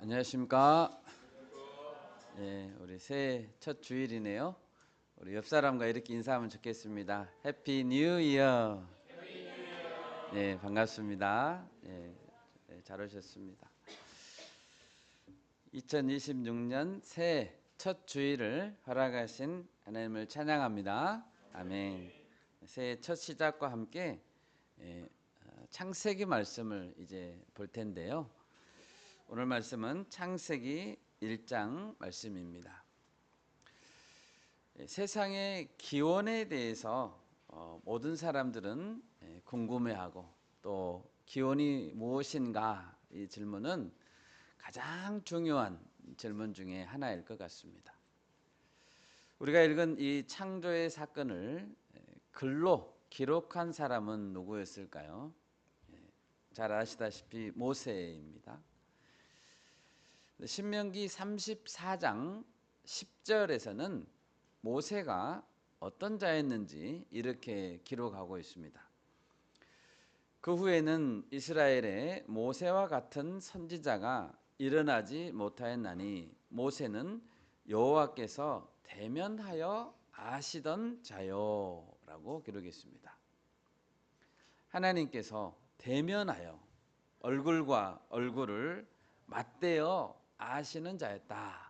안녕하십니까? 예, 우리 새해 첫 주일이네요. 우리 옆 사람과 이렇게 인사하면 좋겠습니다. 해피 뉴 이어. 예, 반갑습니다. 예, 잘 오셨습니다. 2026년 새해 첫 주일을 허락하신 하나님을 찬양합니다. 아멘. 새해 첫 시작과 함께 창세기 말씀을 이제 볼 텐데요. 오늘 말씀은 창세기 1장 말씀입니다. 세상의 기원에 대해서 모든 사람들은 궁금해하고 또 기원이 무엇인가 이 질문은 가장 중요한 질문 중에 하나일 것 같습니다. 우리가 읽은 이 창조의 사건을 글로 기록한 사람은 누구였을까요? 잘 아시다시피 모세입니다. 신명기 34장 10절에서는 모세가 어떤 자였는지 이렇게 기록하고 있습니다. 그 후에는 이스라엘에 모세와 같은 선지자가 일어나지 못하였나니 모세는 여호와께서 대면하여 아시던 자요 라고 기록했습니다. 하나님께서 대면하여 얼굴과 얼굴을 맞대어 아시는 자였다.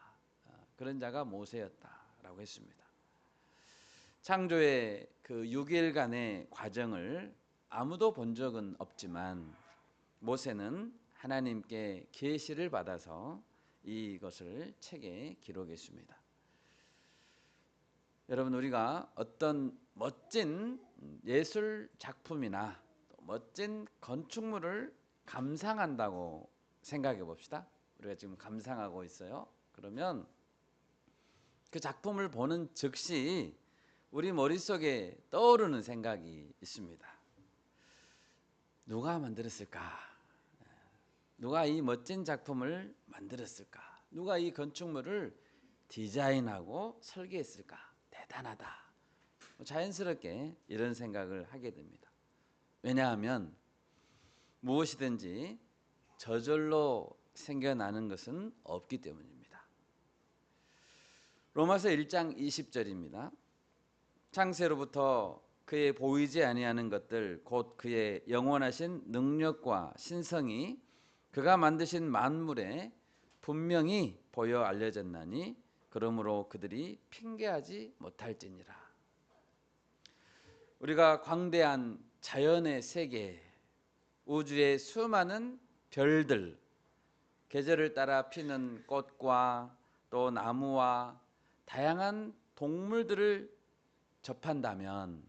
그런 자가 모세였다라고 했습니다. 창조의 그 6일간의 과정을 아무도 본 적은 없지만 모세는 하나님께 계시를 받아서 이것을 책에 기록했습니다. 여러분, 우리가 어떤 멋진 예술 작품이나 멋진 건축물을 감상한다고 생각해 봅시다. 우리가 지금 감상하고 있어요. 그러면 그 작품을 보는 즉시 우리 머릿속에 떠오르는 생각이 있습니다. 누가 만들었을까? 누가 이 멋진 작품을 만들었을까? 누가 이 건축물을 디자인하고 설계했을까? 대단하다. 자연스럽게 이런 생각을 하게 됩니다. 왜냐하면 무엇이든지 저절로 생겨나는 것은 없기 때문입니다. 로마서 1장 20절입니다. 창세로부터 그의 보이지 아니하는 것들 곧 그의 영원하신 능력과 신성이 그가 만드신 만물에 분명히 보여 알려졌나니 그러므로 그들이 핑계하지 못할지니라. 우리가 광대한 자연의 세계, 우주의 수많은 별들, 계절을 따라 피는 꽃과 또 나무와 다양한 동물들을 접한다면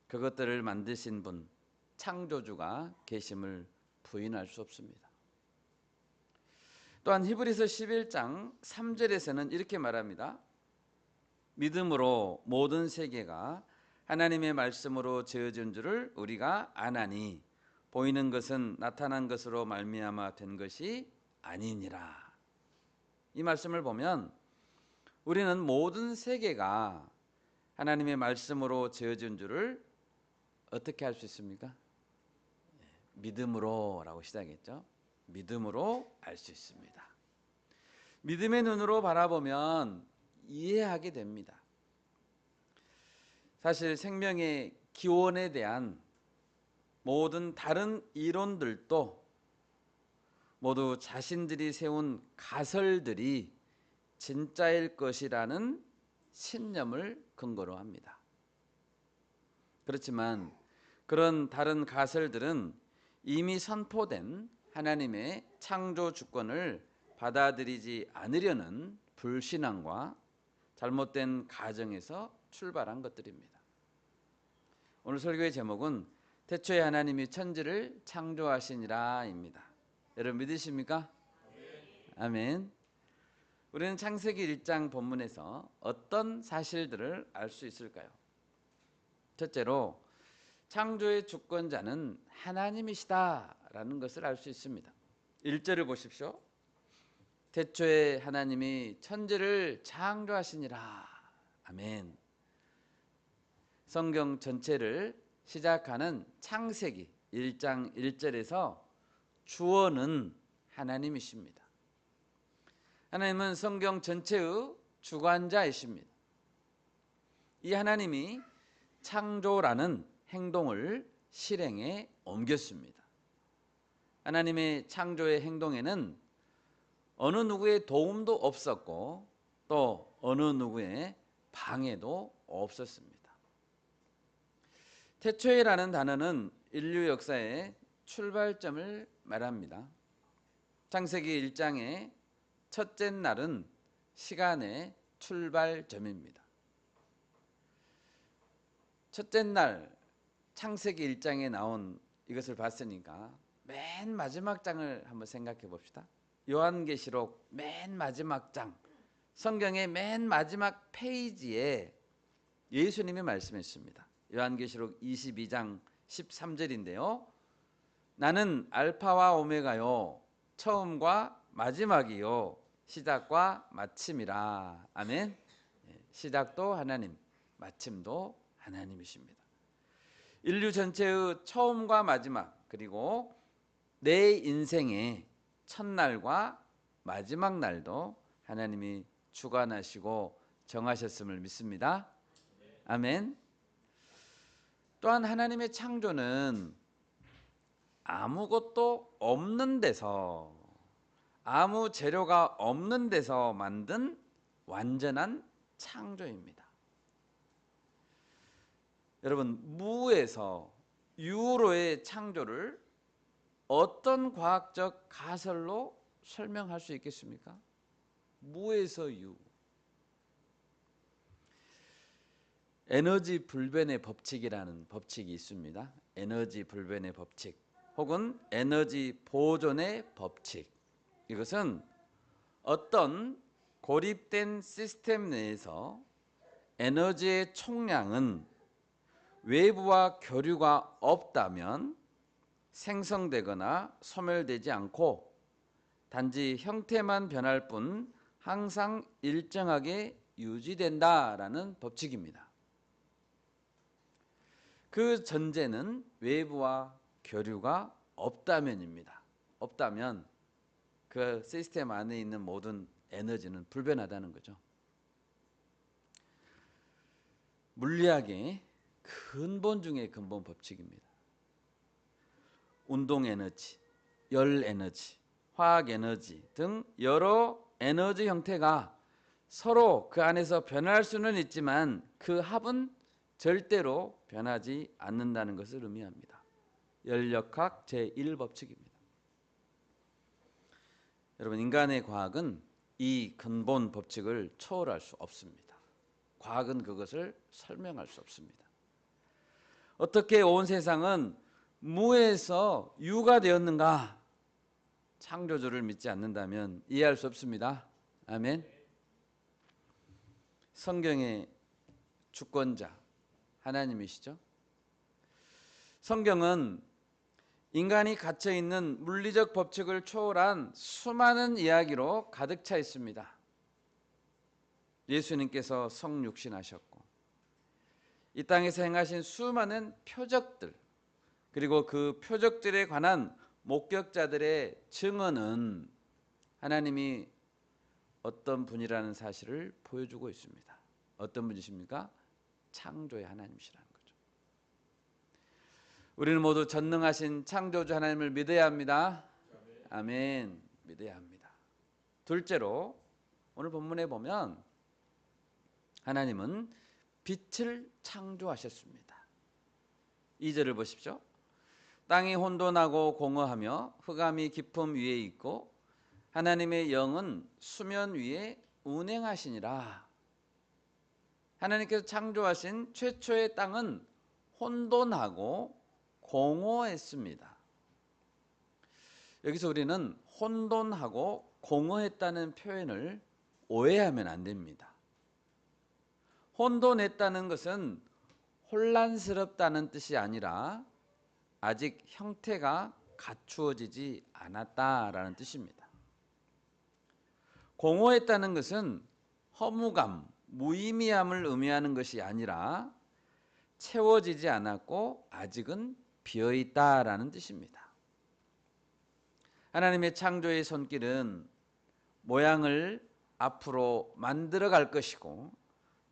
그것들을 만드신 분, 창조주가 계심을 부인할 수 없습니다. 또한 히브리서 11장 3절에서는 이렇게 말합니다. 믿음으로 모든 세계가 하나님의 말씀으로 지어진 줄을 우리가 아나니 보이는 것은 나타난 것으로 말미암아 된 것이 아니니라. 이 말씀을 보면 우리는 모든 세계가 하나님의 말씀으로 지어진 줄을 어떻게 할 수 있습니까? 믿음으로 라고 시작했죠. 믿음으로 알 수 있습니다. 믿음의 눈으로 바라보면 이해하게 됩니다. 사실 생명의 기원에 대한 모든 다른 이론들도 모두 자신들이 세운 가설들이 진짜일 것이라는 신념을 근거로 합니다. 그렇지만 그런 다른 가설들은 이미 선포된 하나님의 창조 주권을 받아들이지 않으려는 불신앙과 잘못된 가정에서 출발한 것들입니다. 오늘 설교의 제목은 태초에 하나님이 천지를 창조하시니라입니다. 여러분 믿으십니까? 아멘. 우리는 창세기 1장 본문에서 어떤 사실들을 알 수 있을까요? 첫째로 창조의 주권자는 하나님이시다라는 것을 알 수 있습니다. 1절을 보십시오. 태초에 하나님이 천지를 창조하시니라. 아멘. 성경 전체를 시작하는 창세기 1장 1절에서 주어는 하나님이십니다. 하나님은 성경 전체의 주관자이십니다. 이 하나님이 창조라는 행동을 실행에 옮겼습니다. 하나님의 창조의 행동에는 어느 누구의 도움도 없었고 또 어느 누구의 방해도 없었습니다. 태초에라는 단어는 인류 역사의 출발점을 말합니다. 창세기 1장의 첫째 날은 시간의 출발점입니다. 첫째 날 창세기 1장에 나온 이것을 봤으니까 맨 마지막 장을 한번 생각해 봅시다. 요한계시록 맨 마지막 장, 성경의 맨 마지막 페이지에 예수님이 말씀했습니다. 요한계시록 22장 13절인데요. 나는 알파와 오메가요, 처음과 마지막이요, 시작과 마침이라. 아멘. 시작도 하나님, 마침도 하나님이십니다. 인류 전체의 처음과 마지막, 그리고 내 인생의 첫날과 마지막 날도 하나님이 주관하시고 정하셨음을 믿습니다. 아멘. 또한 하나님의 창조는 아무것도 없는 데서, 아무 재료가 없는 데서 만든 완전한 창조입니다. 여러분, 무에서 유로의 창조를 어떤 과학적 가설로 설명할 수 있겠습니까? 무에서 유. 에너지 불변의 법칙이라는 법칙이 있습니다. 에너지 불변의 법칙 혹은 에너지 보존의 법칙. 이것은 어떤 고립된 시스템 내에서 에너지의 총량은 외부와 교류가 없다면 생성되거나 소멸되지 않고 단지 형태만 변할 뿐 항상 일정하게 유지된다라는 법칙입니다. 그 전제는 외부와 교류가 없다면입니다. 없다면 그 시스템 안에 있는 모든 에너지는 불변하다는 거죠. 물리학의 근본 중의 근본 법칙입니다. 운동 에너지, 열 에너지, 화학 에너지 등 여러 에너지 형태가 서로 그 안에서 변할 수는 있지만 그 합은 절대로 변하지 않는다는 것을 의미합니다. 열역학 제1법칙입니다. 여러분, 인간의 과학은 이 근본 법칙을 초월할 수 없습니다. 과학은 그것을 설명할 수 없습니다. 어떻게 온 세상은 무에서 유가 되었는가? 창조주를 믿지 않는다면 이해할 수 없습니다. 아멘. 성경의 주권자 하나님이시죠. 성경은 인간이 갇혀 있는 물리적 법칙을 초월한 수많은 이야기로 가득 차 있습니다. 예수님께서 성육신하셨고 이 땅에서 행하신 수많은 표적들, 그리고 그 표적들에 관한 목격자들의 증언은 하나님이 어떤 분이라는 사실을 보여주고 있습니다. 어떤 분이십니까? 창조의 하나님이시라는 거죠. 우리는 모두 전능하신 창조주 하나님을 믿어야 합니다. 아멘. 믿어야 합니다. 둘째로 오늘 본문에 보면 하나님은 빛을 창조하셨습니다. 2절을 보십시오. 땅이 혼돈하고 공허하며 흑암이 깊음 위에 있고 하나님의 영은 수면 위에 운행하시니라. 하나님께서 창조하신 최초의 땅은 혼돈하고 공허했습니다. 여기서 우리는 혼돈하고 공허했다는 표현을 오해하면 안 됩니다. 혼돈했다는 것은 혼란스럽다는 뜻이 아니라 아직 형태가 갖추어지지 않았다라는 뜻입니다. 공허했다는 것은 허무감, 무의미함을 의미하는 것이 아니라 채워지지 않았고 아직은 비어있다라는 뜻입니다. 하나님의 창조의 손길은 모양을 앞으로 만들어 갈 것이고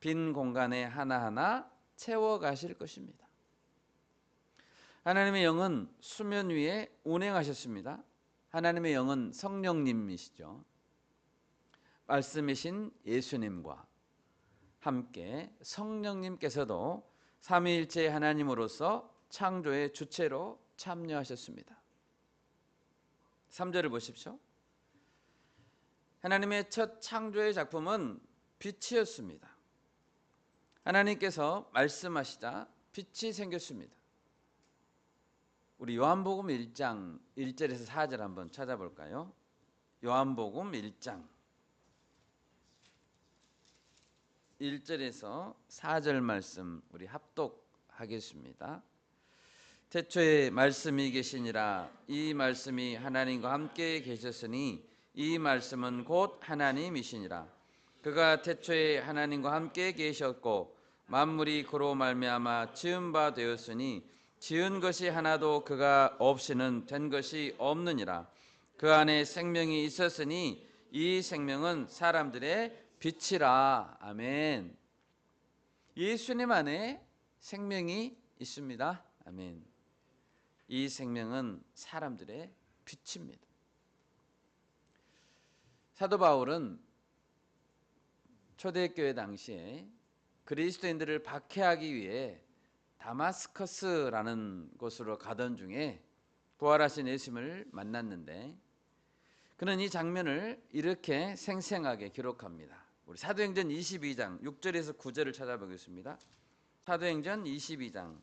빈 공간에 하나하나 채워 가실 것입니다. 하나님의 영은 수면 위에 운행하셨습니다. 하나님의 영은 성령님이시죠. 말씀이신 예수님과 함께 성령님께서도 삼위일체 하나님으로서 창조의 주체로 참여하셨습니다. 3절을 보십시오. 하나님의 첫 창조의 작품은 빛이었습니다. 하나님께서 말씀하시자 빛이 생겼습니다. 우리 요한복음 1장 1절에서 4절 한번 찾아볼까요? 요한복음 1장 1절에서 4절 말씀 우리 합독하겠습니다. 태초에 말씀이 계시니라. 이 말씀이 하나님과 함께 계셨으니 이 말씀은 곧 하나님이시니라. 그가 태초에 하나님과 함께 계셨고 만물이 그로 말미암아 지은 바 되었으니 지은 것이 하나도 그가 없이는 된 것이 없느니라. 그 안에 생명이 있었으니 이 생명은 사람들의 빛이라. 아멘. 예수님 안에 생명이 있습니다. 아멘. 이 생명은 사람들의 빛입니다. 사도 바울은 초대교회 당시에 그리스도인들을 박해하기 위해 다마스커스라는 곳으로 가던 중에 부활하신 예수님을 만났는데 그는 이 장면을 이렇게 생생하게 기록합니다. 우리 사도행전 22장 6절에서 9절을 찾아보겠습니다. 사도행전 22장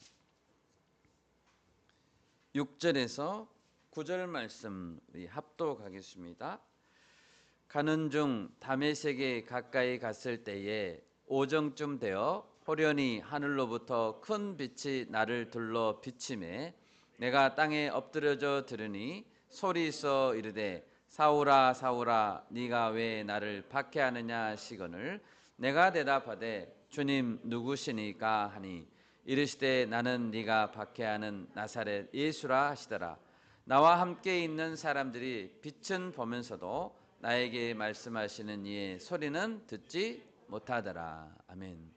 6절에서 9절 말씀 우리 합독하겠습니다. 가는 중 다메섹에 가까이 갔을 때에 오정쯤 되어 호련히 하늘로부터 큰 빛이 나를 둘러 비치매 내가 땅에 엎드려져 들으니 소리 있어 이르되 사울아 사울아 네가 왜 나를 박해하느냐 하시거늘 내가 대답하되 주님 누구시니까 하니 이르시되 나는 네가 박해하는 나사렛 예수라 하시더라. 나와 함께 있는 사람들이 빛은 보면서도 나에게 말씀하시는 이의 소리는 듣지 못하더라. 아멘.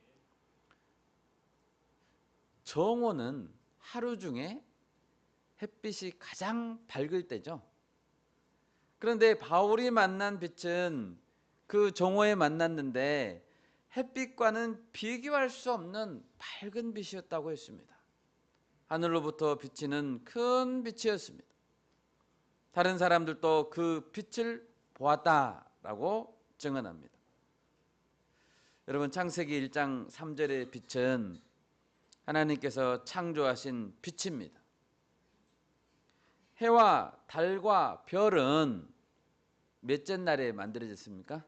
정오는 하루 중에 햇빛이 가장 밝을 때죠. 그런데 바울이 만난 빛은 그 정오에 만났는데 햇빛과는 비교할 수 없는 밝은 빛이었다고 했습니다. 하늘로부터 비치는 큰 빛이었습니다. 다른 사람들도 그 빛을 보았다라고 증언합니다. 여러분 창세기 1장 3절의 빛은 하나님께서 창조하신 빛입니다. 해와 달과 별은 몇째 날에 만들어졌습니까?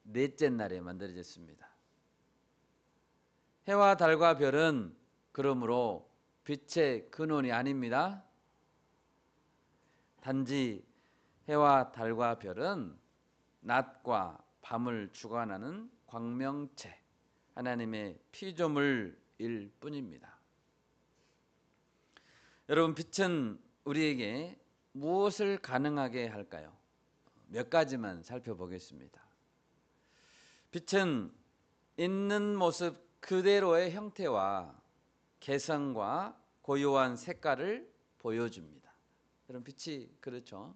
넷째 날에 만들어졌습니다. 해와 달과 별은 그러므로 빛의 근원이 아닙니다. 단지 해와 달과 별은 낮과 밤을 주관하는 광명체, 하나님의 피조물일 뿐입니다. 여러분 빛은 우리에게 무엇을 가능하게 할까요? 몇 가지만 살펴보겠습니다. 빛은 있는 모습 그대로의 형태와 개성과 고유한 색깔을 보여줍니다. 여러분 빛이 그렇죠?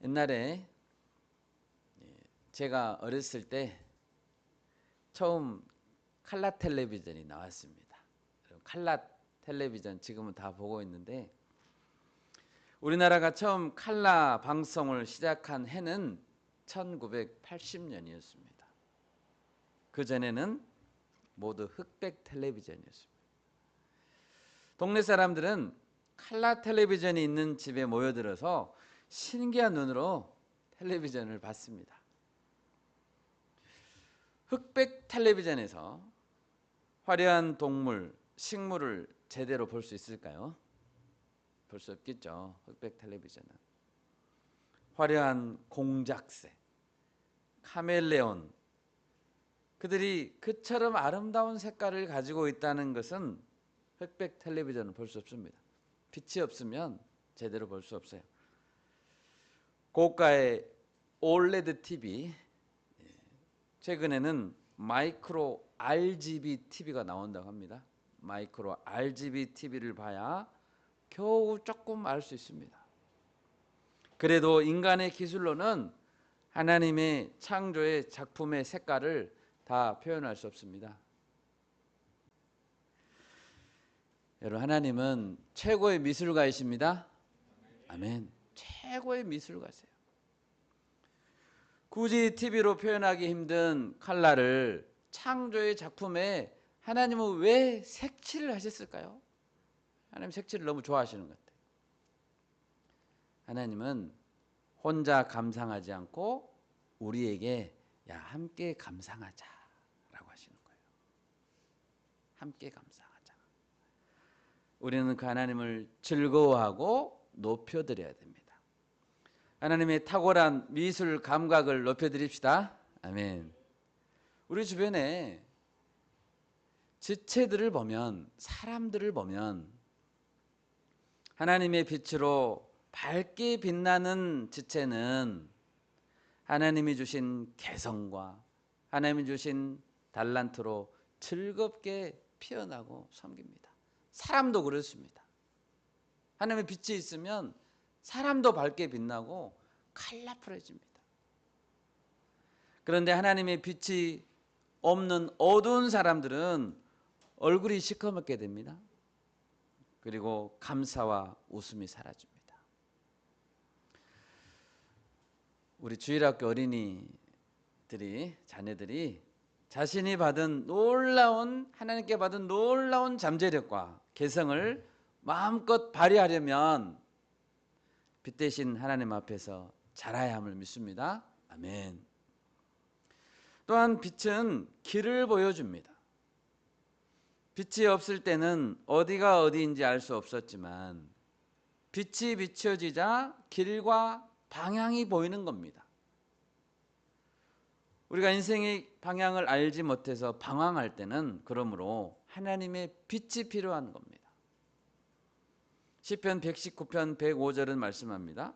옛날에 제가 어렸을 때 처음 칼라 텔레비전이 나왔습니다. 칼라 텔레비전 지금은 다 보고 있는데 우리나라가 처음 칼라 방송을 시작한 해는 1980년이었습니다. 그 전에는 모두 흑백 텔레비전이었습니다. 동네 사람들은 칼라 텔레비전이 있는 집에 모여들어서 신기한 눈으로 텔레비전을 봤습니다. 흑백 텔레비전에서 화려한 동물, 식물을 제대로 볼 수 있을까요? 볼 수 없겠죠. 흑백 텔레비전은. 화려한 공작새, 카멜레온, 그들이 그처럼 아름다운 색깔을 가지고 있다는 것은 흑백 텔레비전은 볼 수 없습니다. 빛이 없으면 제대로 볼 수 없어요. 고가의 OLED TV, 최근에는 마이크로 RGB TV가 나온다고 합니다. 마이크로 RGB TV를 봐야 겨우 조금 알 수 있습니다. 그래도 인간의 기술로는 하나님의 창조의 작품의 색깔을 다 표현할 수 없습니다. 여러분, 하나님은 최고의 미술가이십니다. 아멘. 최고의 미술가세요. 굳이 TV로 표현하기 힘든 칼라를 창조의 작품에 하나님은 왜 색칠을 하셨을까요? 하나님 색칠을 너무 좋아하시는 것 같아요. 하나님은 혼자 감상하지 않고 우리에게 야 함께 감상하자라고 하시는 거예요. 함께 감상하자. 우리는 그 하나님을 즐거워하고 높여드려야 됩니다. 하나님의 탁월한 미술 감각을 높여드립시다. 아멘. 우리 주변에 지체들을 보면, 사람들을 보면 하나님의 빛으로 밝게 빛나는 지체는 하나님이 주신 개성과 하나님이 주신 달란트로 즐겁게 피어나고 섬깁니다. 사람도 그렇습니다. 하나님의 빛이 있으면 사람도 밝게 빛나고 컬러풀해집니다. 그런데 하나님의 빛이 없는 어두운 사람들은 얼굴이 시커멓게 됩니다. 그리고 감사와 웃음이 사라집니다. 우리 주일학교 어린이들이, 자녀들이 자신이 받은 하나님께 받은 놀라운 잠재력과 개성을 마음껏 발휘하려면 빛 대신 하나님 앞에서 자라야 함을 믿습니다. 아멘. 또한 빛은 길을 보여줍니다. 빛이 없을 때는 어디가 어디인지 알 수 없었지만 빛이 비춰지자 길과 방향이 보이는 겁니다. 우리가 인생의 방향을 알지 못해서 방황할 때는 그러므로 하나님의 빛이 필요한 겁니다. 시편 119편 105절은 말씀합니다.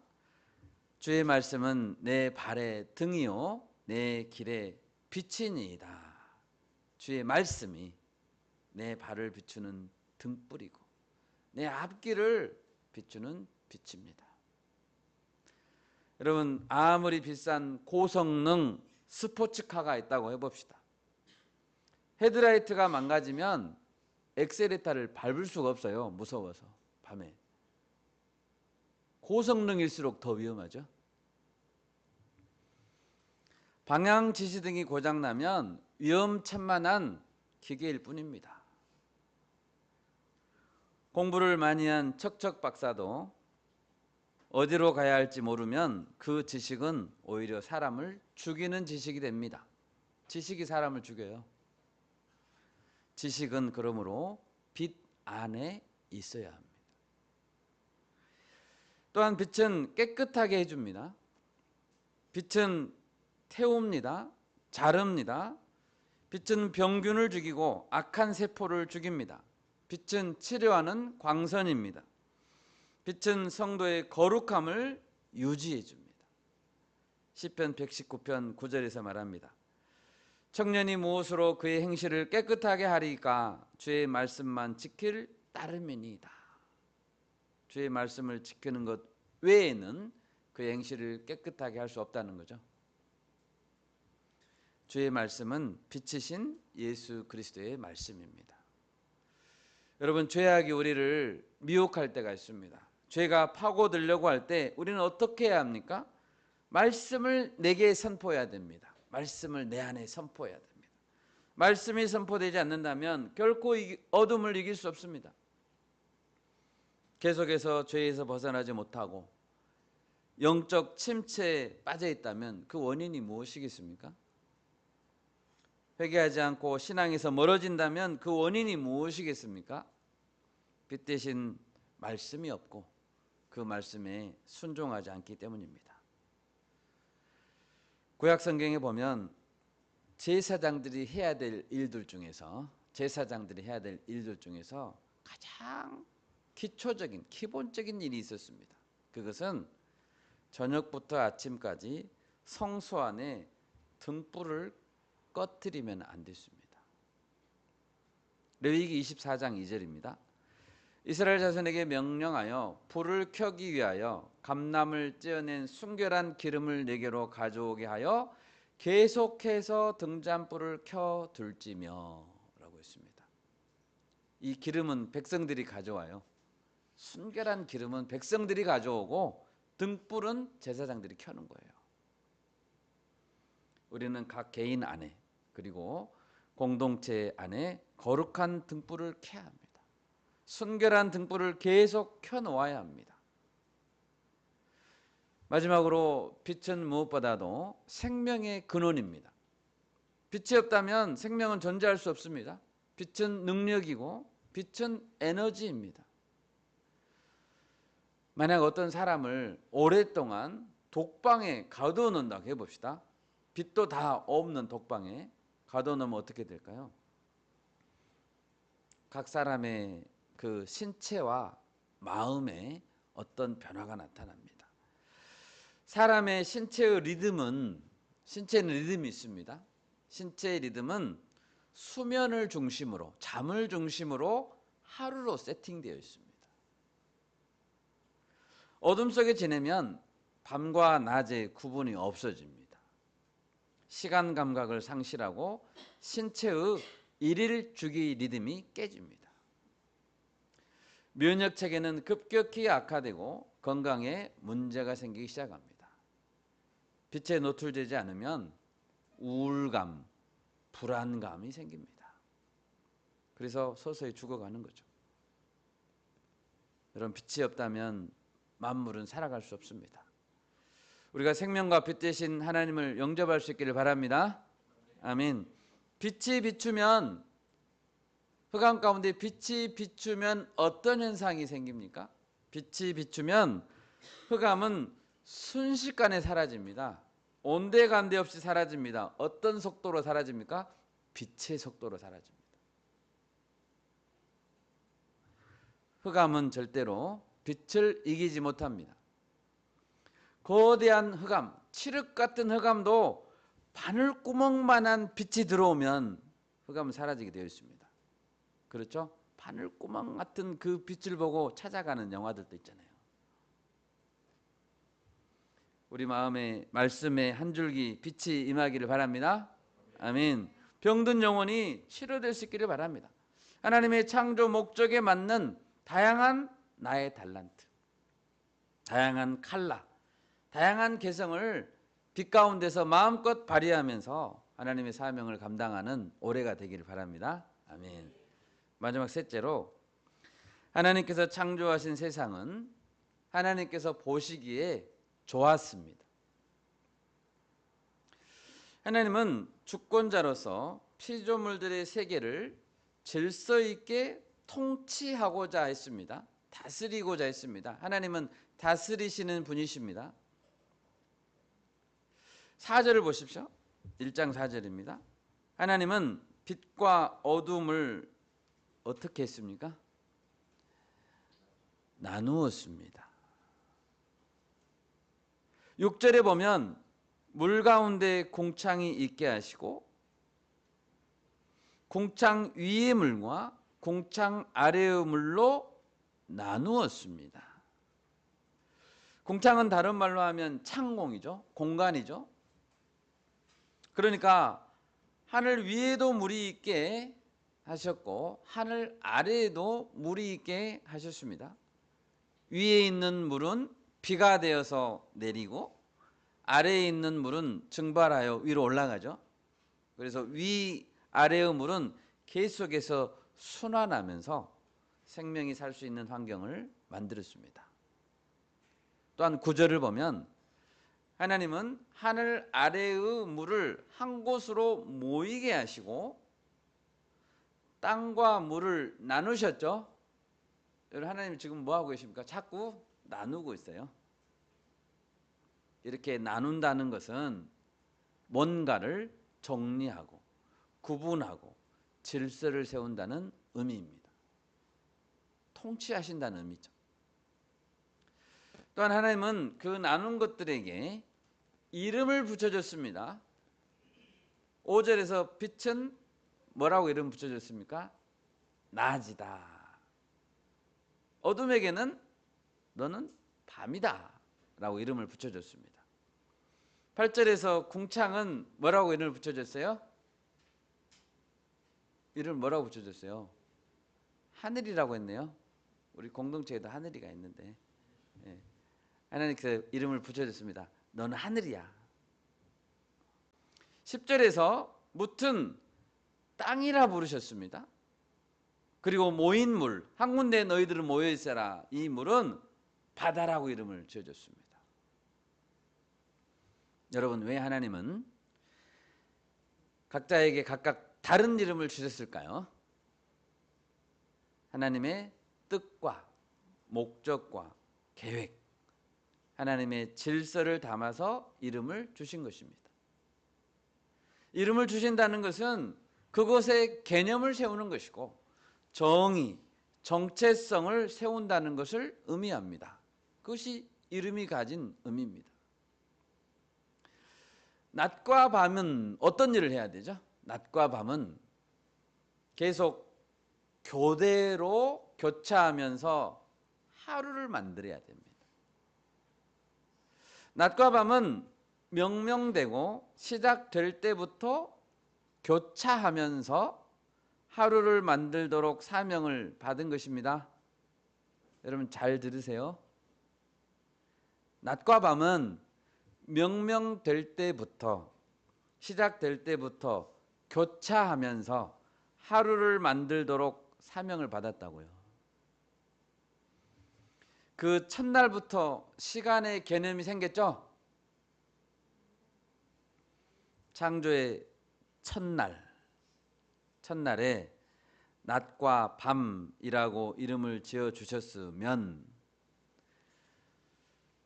주의 말씀은 내 발의 등이요 내 길의 빛이니이다. 주의 말씀이 내 발을 비추는 등불이고 내 앞길을 비추는 빛입니다. 여러분, 아무리 비싼 고성능 스포츠카가 있다고 해봅시다. 헤드라이트가 망가지면 엑셀레터를 밟을 수가 없어요. 무서워서 밤에. 고성능일수록 더 위험하죠. 방향 지시등이 고장나면 위험천만한 기계일 뿐입니다. 공부를 많이 한 척척 박사도 어디로 가야 할지 모르면 그 지식은 오히려 사람을 죽이는 지식이 됩니다. 지식이 사람을 죽여요. 지식은 그러므로 빛 안에 있어야 합니다. 또한 빛은 깨끗하게 해줍니다. 빛은 태웁니다. 자릅니다. 빛은 병균을 죽이고 악한 세포를 죽입니다. 빛은 치료하는 광선입니다. 빛은 성도의 거룩함을 유지해 줍니다. 시편 119편 9절에서 말합니다. 청년이 무엇으로 그의 행실을 깨끗하게 하리까? 주의 말씀만 지킬 따름이니이다. 주의 말씀을 지키는 것 외에는 그의 행실을 깨끗하게 할 수 없다는 거죠. 주의 말씀은 빛이신 예수 그리스도의 말씀입니다. 여러분, 죄악이 우리를 미혹할 때가 있습니다. 죄가 파고들려고 할 때 우리는 어떻게 해야 합니까? 말씀을 내게 선포해야 됩니다. 말씀을 내 안에 선포해야 됩니다. 말씀이 선포되지 않는다면 결코 어둠을 이길 수 없습니다. 계속해서 죄에서 벗어나지 못하고 영적 침체에 빠져 있다면 그 원인이 무엇이겠습니까? 회개하지 않고 신앙에서 멀어진다면 그 원인이 무엇이겠습니까? 빛 대신 말씀이 없고 그 말씀에 순종하지 않기 때문입니다. 구약 성경에 보면 제사장들이 해야 될 일들 중에서 가장 기본적인 일이 있었습니다. 그것은 저녁부터 아침까지 성소 안에 등불을 꺼뜨리면 안 됐습니다. 레위기 24장 2절입니다. 이스라엘 자손에게 명령하여 불을 켜기 위하여 감람을 찌어낸 순결한 기름을 네개로 가져오게 하여 계속해서 등잔불을 켜둘지며 라고 했습니다. 이 기름은 백성들이 가져와요. 순결한 기름은 백성들이 가져오고 등불은 제사장들이 켜는 거예요. 우리는 각 개인 안에 그리고 공동체 안에 거룩한 등불을 켜야 합니다. 순결한 등불을 계속 켜놓아야 합니다. 마지막으로 빛은 무엇보다도 생명의 근원입니다. 빛이 없다면 생명은 존재할 수 없습니다. 빛은 능력이고 빛은 에너지입니다. 만약 어떤 사람을 오랫동안 독방에 가두어 놓는다고 해봅시다. 빛도 다 없는 독방에 가두어 놓으면 어떻게 될까요? 각 사람의 그 신체와 마음에 어떤 변화가 나타납니다. 사람의 신체의 리듬은 신체는 리듬이 있습니다. 신체의 리듬은 수면을 중심으로 잠을 중심으로 하루로 세팅되어 있습니다. 어둠 속에 지내면 밤과 낮의 구분이 없어집니다. 시간 감각을 상실하고 신체의 일일 주기 리듬이 깨집니다. 면역 체계는 급격히 악화되고 건강에 문제가 생기기 시작합니다. 빛에 노출되지 않으면 우울감, 불안감이 생깁니다. 그래서 서서히 죽어가는 거죠. 여러분, 빛이 없다면 만물은 살아갈 수 없습니다. 우리가 생명과 빛 대신 하나님을 영접할 수 있기를 바랍니다. 아멘. 빛이 비추면 흑암 가운데 빛이 비추면 어떤 현상이 생깁니까? 빛이 비추면 흑암은 순식간에 사라집니다. 온데간데 없이 사라집니다. 어떤 속도로 사라집니까? 빛의 속도로 사라집니다. 흑암은 절대로 빛을 이기지 못합니다. 거대한 흑암, 칠흑 같은 흑암도 바늘구멍만한 빛이 들어오면 흑암은 사라지게 되어 있습니다. 그렇죠? 바늘구멍 같은 그 빛을 보고 찾아가는 영화들도 있잖아요. 우리 마음에 말씀의 한 줄기 빛이 임하기를 바랍니다. 아멘. 병든 영혼이 치료될 수 있기를 바랍니다. 하나님의 창조 목적에 맞는 다양한 나의 달란트, 다양한 칼라, 다양한 개성을 빛 가운데서 마음껏 발휘하면서 하나님의 사명을 감당하는 올해가 되기를 바랍니다. 아멘. 마지막 셋째로, 하나님께서 창조하신 세상은 하나님께서 보시기에 좋았습니다. 하나님은 주권자로서 피조물들의 세계를 질서 있게 통치하고자 했습니다. 다스리고자 했습니다. 하나님은 다스리시는 분이십니다. 4절을 보십시오. 1장 4절입니다. 하나님은 빛과 어둠을 어떻게 했습니까? 나누었습니다. 6절에 보면 물 가운데 공창이 있게 하시고 공창 위의 물과 공창 아래의 물로 나누었습니다. 공창은 다른 말로 하면 창공이죠. 공간이죠. 그러니까 하늘 위에도 물이 있게 하셨고 하늘 아래에도 물이 있게 하셨습니다. 위에 있는 물은 비가 되어서 내리고 아래에 있는 물은 증발하여 위로 올라가죠. 그래서 위 아래의 물은 계속해서 순환하면서 생명이 살 수 있는 환경을 만들었습니다. 또한 9절을 보면 하나님은 하늘 아래의 물을 한 곳으로 모이게 하시고 땅과 물을 나누셨죠. 여러분, 하나님 지금 뭐 하고 계십니까? 자꾸 나누고 있어요. 이렇게 나눈다는 것은 뭔가를 정리하고 구분하고 질서를 세운다는 의미입니다. 통치하신다는 의미죠. 또한 하나님은 그 나눈 것들에게 이름을 붙여줬습니다. 5절에서 빛은 뭐라고 이름 붙여줬습니까? 낮이다. 어둠에게는 너는 밤이다 라고 이름을 붙여줬습니다. 8절에서 궁창은 뭐라고 이름을 붙여줬어요? 이름을 뭐라고 붙여줬어요? 하늘이라고 했네요. 우리 공동체에도 하늘이가 있는데, 예. 하나님께서 이름을 붙여줬습니다. 너는 하늘이야. 10절에서 뭇은 땅이라 부르셨습니다. 그리고 모인 물, 한 군데 너희들은 모여 있어라. 이 물은 바다라고 이름을 지어줬습니다. 여러분, 왜 하나님은 각자에게 각각 다른 이름을 주셨을까요? 하나님의 뜻과 목적과 계획, 하나님의 질서를 담아서 이름을 주신 것입니다. 이름을 주신다는 것은 그것의 개념을 세우는 것이고 정의, 정체성을 세운다는 것을 의미합니다. 그것이 이름이 가진 의미입니다. 낮과 밤은 어떤 일을 해야 되죠? 낮과 밤은 계속 교대로 교차하면서 하루를 만들어야 됩니다. 낮과 밤은 명명되고 시작될 때부터 교차하면서 하루를 만들도록 사명을 받은 것입니다. 여러분 잘 들으세요. 낮과 밤은 명명될 때부터 시작될 때부터 교차하면서 하루를 만들도록 사명을 받았다고요. 그 첫날부터 시간의 개념이 생겼죠? 창조의 첫날에 낮과 밤이라고 이름을 지어 주셨으면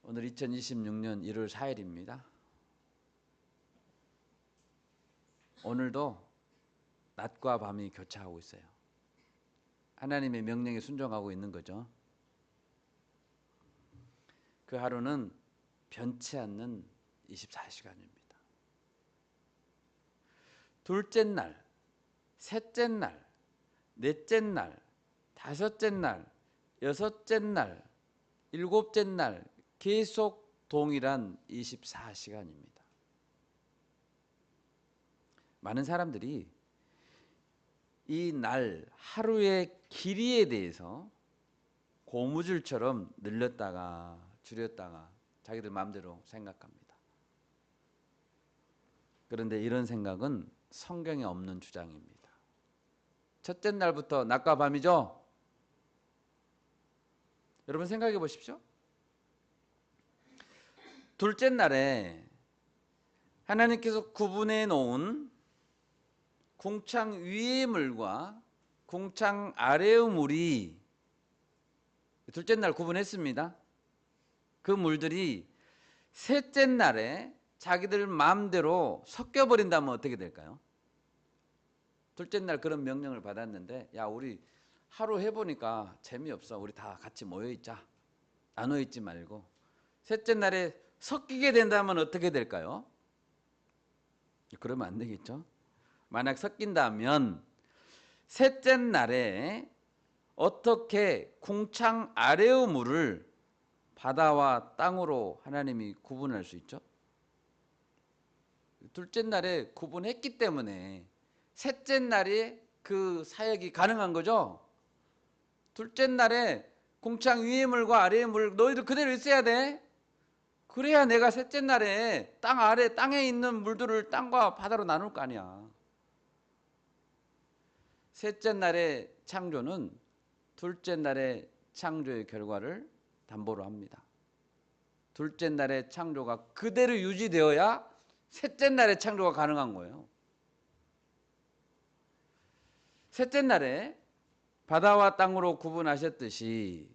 오늘 2026년 1월 4일입니다. 오늘도 낮과 밤이 교차하고 있어요. 하나님의 명령에 순종하고 있는 거죠. 그 하루는 변치 않는 24시간입니다. 둘째 날, 셋째 날, 넷째 날, 다섯째 날, 여섯째 날, 일곱째 날 계속 동일한 24시간입니다. 많은 사람들이 이 날 하루의 길이에 대해서 고무줄처럼 늘렸다가 줄였다가 자기들 마음대로 생각합니다. 그런데 이런 생각은 성경에 없는 주장입니다. 첫째 날부터 낮과 밤이죠? 여러분 생각해 보십시오. 둘째 날에 하나님께서 구분해 놓은 궁창 위의 물과 궁창 아래의 물이 둘째 날 구분했습니다. 그 물들이 셋째 날에 자기들 마음대로 섞여버린다면 어떻게 될까요? 둘째 날 그런 명령을 받았는데 야 우리 하루 해보니까 재미없어. 우리 다 같이 모여있자. 나눠있지 말고. 셋째 날에 섞이게 된다면 어떻게 될까요? 그러면 안 되겠죠. 만약 섞인다면 셋째 날에 어떻게 궁창 아래의 물을 바다와 땅으로 하나님이 구분할 수 있죠? 둘째 날에 구분했기 때문에 셋째 날에 그 사역이 가능한 거죠. 둘째 날에 궁창 위의 물과 아래의 물 너희들 그대로 있어야 돼. 그래야 내가 셋째 날에 땅 아래 땅에 있는 물들을 땅과 바다로 나눌 거 아니야. 셋째 날의 창조는 둘째 날의 창조의 결과를 담보로 합니다. 둘째 날의 창조가 그대로 유지되어야 셋째 날의 창조가 가능한 거예요. 셋째 날에 바다와 땅으로 구분하셨듯이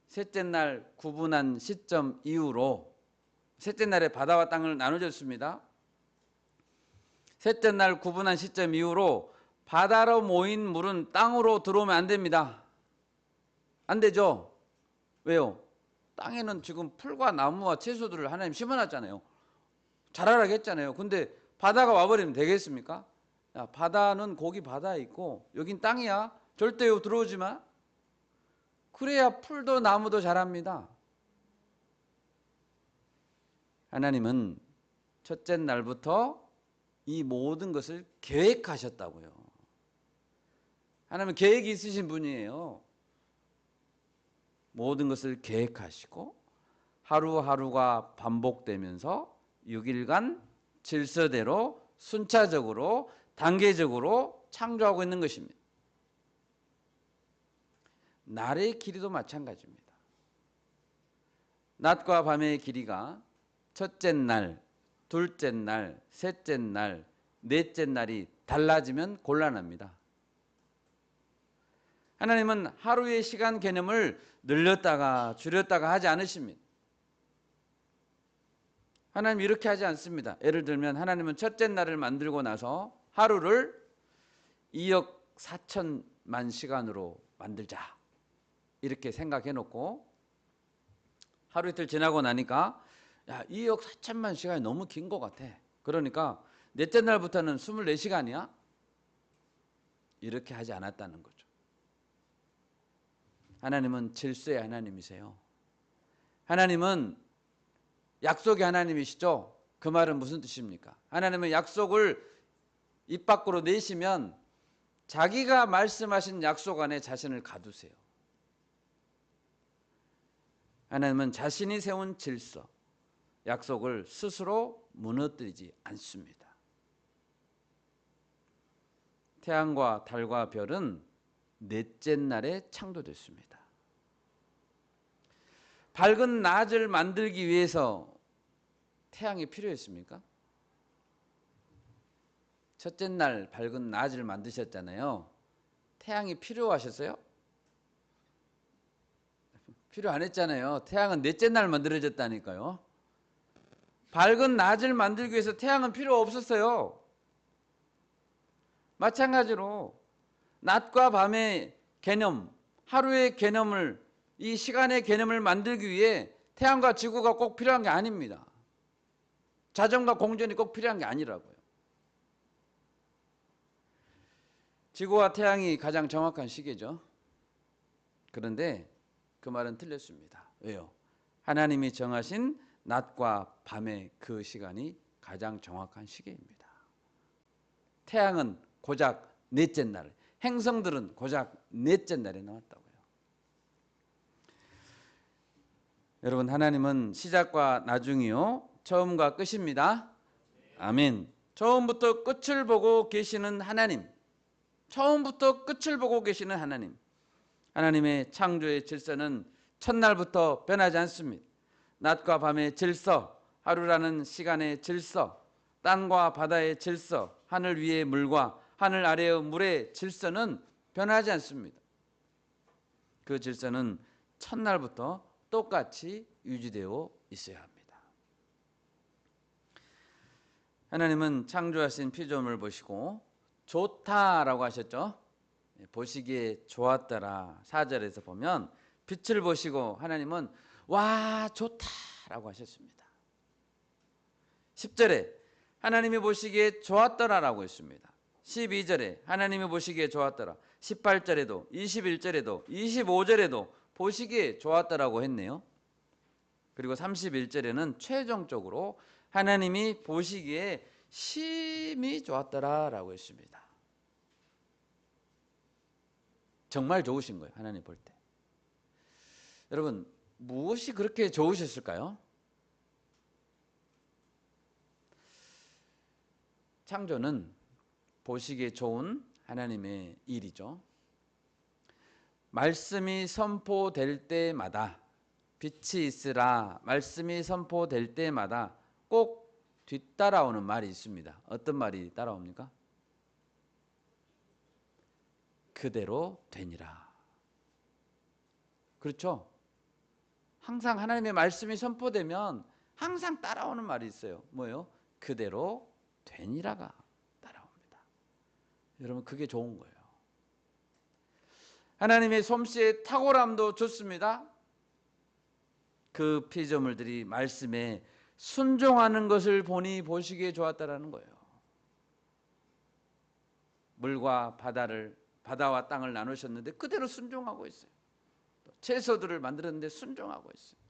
셋째 날 구분한 시점 이후로 셋째 날에 바다와 땅을 나눠줬습니다. 셋째 날 구분한 시점 이후로 바다로 모인 물은 땅으로 들어오면 안 됩니다. 안 되죠? 왜요? 땅에는 지금 풀과 나무와 채소들을 하나님 심어놨잖아요. 자라라게 했잖아요. 근데 바다가 와버리면 되겠습니까? 야, 바다는 거기 바다에 있고 여긴 땅이야. 절대 들어오지 마. 그래야 풀도 나무도 자랍니다. 하나님은 첫째 날부터 이 모든 것을 계획하셨다고요. 하나님은 계획이 있으신 분이에요. 모든 것을 계획하시고 하루하루가 반복되면서 6일간 질서대로 순차적으로 단계적으로 창조하고 있는 것입니다. 날의 길이도 마찬가지입니다. 낮과 밤의 길이가 첫째 날, 둘째 날, 셋째 날, 넷째 날이 달라지면 곤란합니다. 하나님은 하루의 시간 개념을 늘렸다가 줄였다가 하지 않으십니다. 하나님 이렇게 하지 않습니다. 예를 들면 하나님은 첫째 날을 만들고 나서 하루를 2억 4천만 시간으로 만들자 이렇게 생각해 놓고 하루 이틀 지나고 나니까 야 2억 4천만 시간이 너무 긴 것 같아. 그러니까 넷째 날부터는 24시간이야? 이렇게 하지 않았다는 거죠. 하나님은 질서의 하나님이세요. 하나님은 약속의 하나님이시죠. 그 말은 무슨 뜻입니까? 하나님은 약속을 입 밖으로 내시면 자기가 말씀하신 약속 안에 자신을 가두세요. 하나님은 자신이 세운 질서, 약속을 스스로 무너뜨리지 않습니다. 태양과 달과 별은 넷째 날에 창조됐습니다. 밝은 낮을 만들기 위해서 태양이 필요했습니까? 첫째 날 밝은 낮을 만드셨잖아요. 태양이 필요하셨어요? 필요 안 했잖아요. 태양은 넷째 날 만들어졌다니까요. 밝은 낮을 만들기 위해서 태양은 필요 없었어요. 마찬가지로 낮과 밤의 개념, 하루의 개념을, 이 시간의 개념을 만들기 위해 태양과 지구가 꼭 필요한 게 아닙니다. 자전과 공전이 꼭 필요한 게 아니라고요. 지구와 태양이 가장 정확한 시계죠. 그런데 그 말은 틀렸습니다. 왜요? 하나님이 정하신 낮과 밤의 그 시간이 가장 정확한 시계입니다. 태양은 고작 넷째 날, 행성들은 고작 넷째 날에 나왔다고요. 여러분, 하나님은 시작과 나중이요 처음과 끝입니다. 아멘. 처음부터 끝을 보고 계시는 하나님, 처음부터 끝을 보고 계시는 하나님. 하나님의 창조의 질서는 첫날부터 변하지 않습니다. 낮과 밤의 질서, 하루라는 시간의 질서, 땅과 바다의 질서, 하늘 위의 물과 하늘 아래의 물의 질서는 변하지 않습니다. 그 질서는 첫날부터 똑같이 유지되어 있어야 합니다. 하나님은 창조하신 피조물을 보시고 좋다라고 하셨죠. 보시기에 좋았더라. 4절에서 보면 빛을 보시고 하나님은 와 좋다라고 하셨습니다. 10절에 하나님이 보시기에 좋았더라라고 했습니다. 12절에 하나님이 보시기에 좋았더라. 18절에도 21절에도 25절에도 보시기에 좋았더라고 했네요. 그리고 31절에는 최종적으로 하나님이 보시기에 심히 좋았더라라고 했습니다. 정말 좋으신 거예요. 하나님 볼 때. 여러분 무엇이 그렇게 좋으셨을까요? 창조는 보시기에 좋은 하나님의 일이죠. 말씀이 선포될 때마다 빛이 있으라 말씀이 선포될 때마다 꼭 뒤따라오는 말이 있습니다. 어떤 말이 따라옵니까? 그대로 되니라. 그렇죠? 항상 하나님의 말씀이 선포되면 항상 따라오는 말이 있어요. 뭐예요? 그대로 되니라가 따라옵니다. 여러분 그게 좋은 거예요. 하나님의 솜씨의 탁월함도 좋습니다. 그 피조물들이 말씀에 순종하는 것을 보니 보시기에 좋았다라는 거예요. 물과 바다와 땅을 나누셨는데 그대로 순종하고 있어요. 채소들을 만들었는데 순종하고 있어요.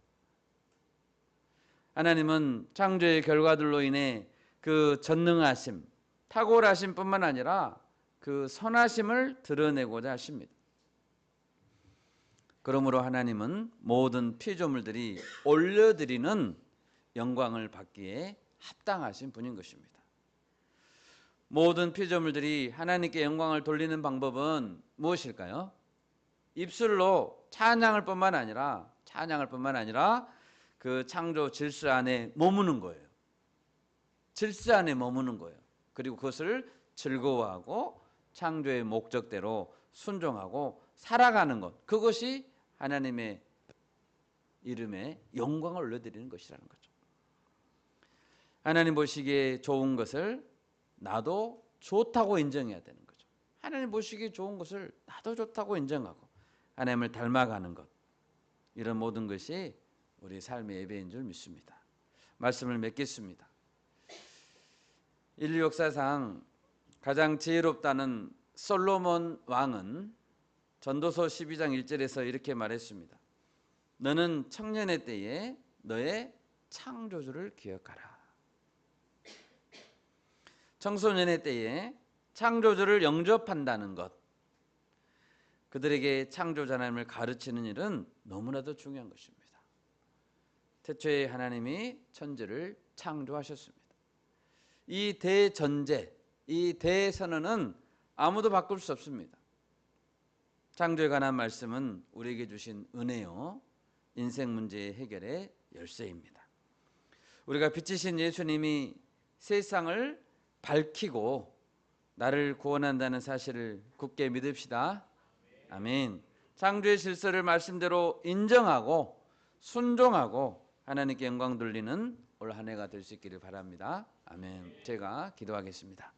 하나님은 창조의 결과들로 인해 그 전능하심, 탁월하심뿐만 아니라 그 선하심을 드러내고자 하십니다. 그러므로 하나님은 모든 피조물들이 올려드리는 영광을 받기에 합당하신 분인 것입니다. 모든 피조물들이 하나님께 영광을 돌리는 방법은 무엇일까요? 입술로 찬양을 뿐만 아니라 그 창조 질서 안에 머무는 거예요. 질서 안에 머무는 거예요. 그리고 그것을 즐거워하고 창조의 목적대로 순종하고 살아가는 것, 그것이 하나님의 이름에 영광을 올려드리는 것이라는 거죠. 하나님 보시기에 좋은 것을 나도 좋다고 인정해야 되는 거죠. 하나님 보시기에 좋은 것을 나도 좋다고 인정하고 하나님을 닮아가는 것, 이런 모든 것이 우리 삶의 예배인 줄 믿습니다. 말씀을 맺겠습니다. 인류 역사상 가장 지혜롭다는 솔로몬 왕은 전도서 12장 1절에서 이렇게 말했습니다. 너는 청년의 때에 너의 창조주를 기억하라. 청소년의 때에 창조주를 영접한다는 것, 그들에게 창조자 하나님을 가르치는 일은 너무나도 중요한 것입니다. 태초에 하나님이 천지를 창조하셨습니다. 이 대전제, 이 대선언은 아무도 바꿀 수 없습니다. 창조에 관한 말씀은 우리에게 주신 은혜요, 인생 문제의 해결의 열쇠입니다. 우리가 빛이신 예수님이 세상을 밝히고 나를 구원한다는 사실을 굳게 믿읍시다. 아멘. 창조의 질서를 말씀대로 인정하고 순종하고 하나님께 영광 돌리는 올 한 해가 될 수 있기를 바랍니다. 아멘. 제가 기도하겠습니다.